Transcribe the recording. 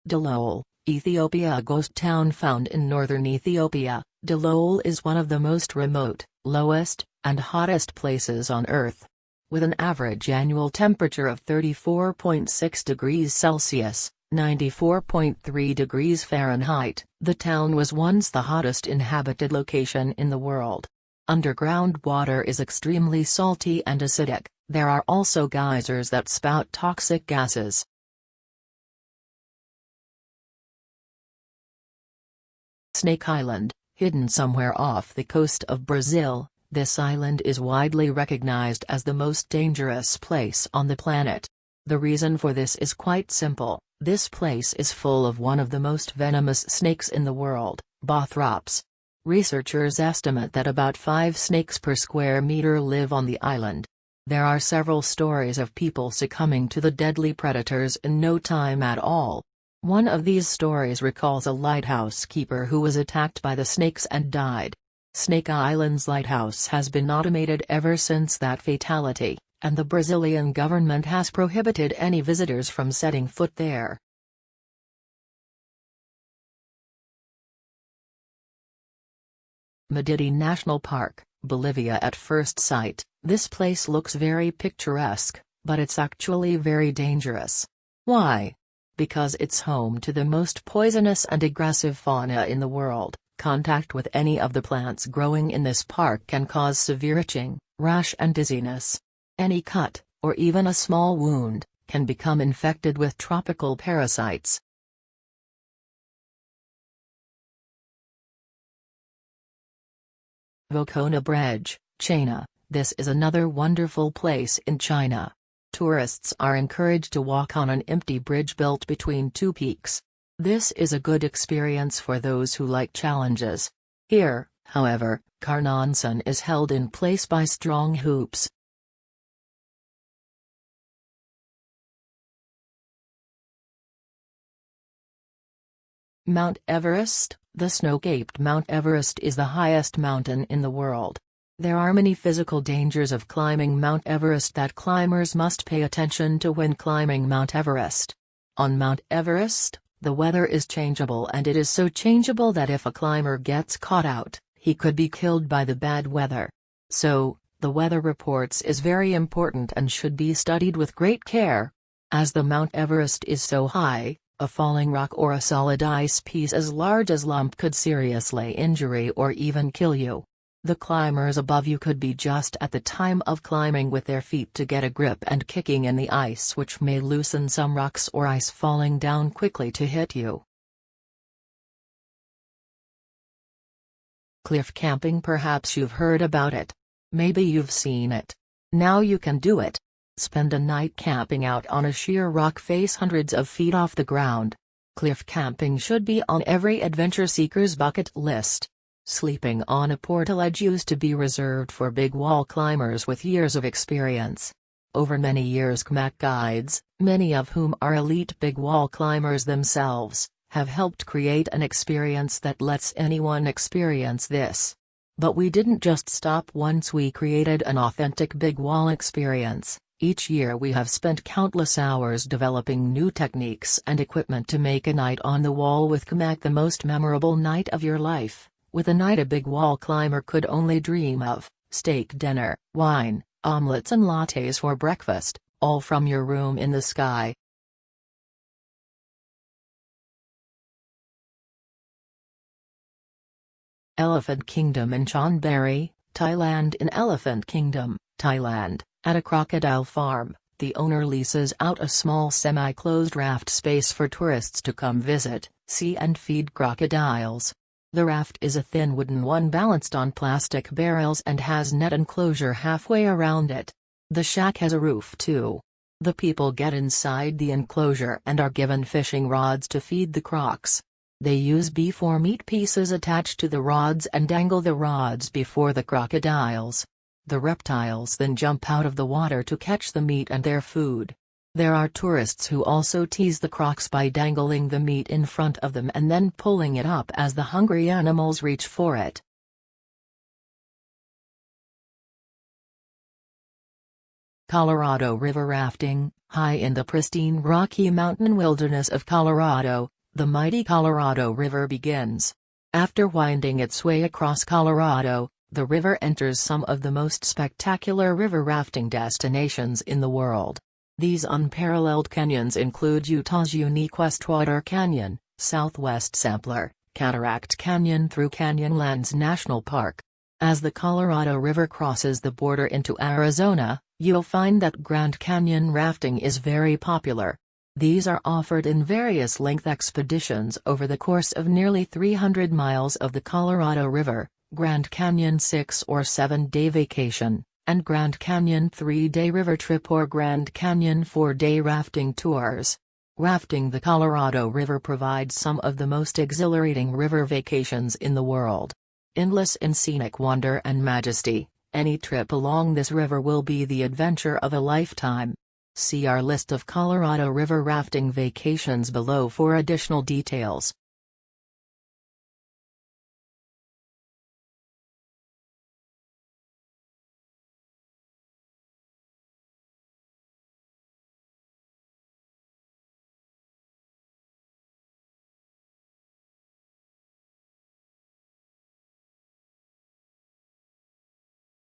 Dalol, Ethiopia. A ghost town found in northern Ethiopia, Dalol is one of the most remote, lowest, and hottest places on Earth. With an average annual temperature of 34.6 degrees Celsius, 94.3 degrees Fahrenheit, the town was once the hottest inhabited location in the world. Underground water is extremely salty and acidic. There are also geysers that spout toxic gases. Snake Island, hidden somewhere off the coast of Brazil, this island is widely recognized as the most dangerous place on the planet. The reason for this is quite simple: this place is full of one of the most venomous snakes in the world, Bothrops. Researchers estimate that about 5 snakes per square meter live on the island. There are several stories of people succumbing to the deadly predators in no time at all. One of these stories recalls a lighthouse keeper who was attacked by the snakes and died. Snake Island's lighthouse has been automated ever since that fatality, and the Brazilian government has prohibited any visitors from setting foot there. Madidi National Park, Bolivia. At first sight, this place looks very picturesque, but it's actually very dangerous. Why? Because it's home to the most poisonous and aggressive fauna in the world. Contact with any of the plants growing in this park can cause severe itching, rash and dizziness. Any cut, or even a small wound, can become infected with tropical parasites. Vocona Bridge, China. This is another wonderful place in China. Tourists are encouraged to walk on an empty bridge built between 2 peaks. This is a good experience for those who like challenges. Here, however, Carnanson is held in place by strong hoops. Mount Everest. The snow-capped Mount Everest is the highest mountain in the world. There are many physical dangers of climbing Mount Everest that climbers must pay attention to when climbing Mount Everest. On Mount Everest, the weather is changeable, and it is so changeable that if a climber gets caught out, he could be killed by the bad weather. So, the weather reports is very important and should be studied with great care. As the Mount Everest is so high, a falling rock or a solid ice piece as large as lump could seriously injure or even kill you. The climbers above you could be just at the time of climbing with their feet to get a grip and kicking in the ice, which may loosen some rocks or ice falling down quickly to hit you. Cliff camping. Perhaps you've heard about it. Maybe you've seen it. Now you can do it. Spend a night camping out on a sheer rock face hundreds of feet off the ground. Cliff camping should be on every adventure seeker's bucket list. Sleeping on a portaledge used to be reserved for big wall climbers with years of experience. Over many years, kayak guides, many of whom are elite big wall climbers themselves, have helped create an experience that lets anyone experience this. But we didn't just stop once we created an authentic big wall experience. Each year we have spent countless hours developing new techniques and equipment to make a night on the wall with kayak the most memorable night of your life. With a night a big wall climber could only dream of: steak dinner, wine, omelets and lattes for breakfast, all from your room in the sky. Elephant Kingdom in Chonburi, Thailand. In Elephant Kingdom, Thailand, at a crocodile farm, the owner leases out a small semi-closed raft space for tourists to come visit, see and feed crocodiles. The raft is a thin wooden one balanced on plastic barrels and has net enclosure halfway around it. The shack has a roof too. The people get inside the enclosure and are given fishing rods to feed the crocs. They use beef or meat pieces attached to the rods and dangle the rods before the crocodiles. The reptiles then jump out of the water to catch the meat and their food. There are tourists who also tease the crocs by dangling the meat in front of them and then pulling it up as the hungry animals reach for it. Colorado River Rafting. High in the pristine Rocky Mountain wilderness of Colorado, The mighty Colorado River begins. After winding its way across Colorado, the river enters some of the most spectacular river rafting destinations in the world. These unparalleled canyons include Utah's unique Westwater Canyon, Southwest Sampler, Cataract Canyon through Canyonlands National Park. As the Colorado River crosses the border into Arizona, you'll find that Grand Canyon rafting is very popular. These are offered in various length expeditions over the course of nearly 300 miles of the Colorado River, Grand Canyon 6 or 7-day vacation, and Grand Canyon 3-day river trip or Grand Canyon 4-day rafting tours. Rafting the Colorado River provides some of the most exhilarating river vacations in the world. Endless in scenic wonder and majesty, any trip along this river will be the adventure of a lifetime. See our list of Colorado River rafting vacations below for additional details.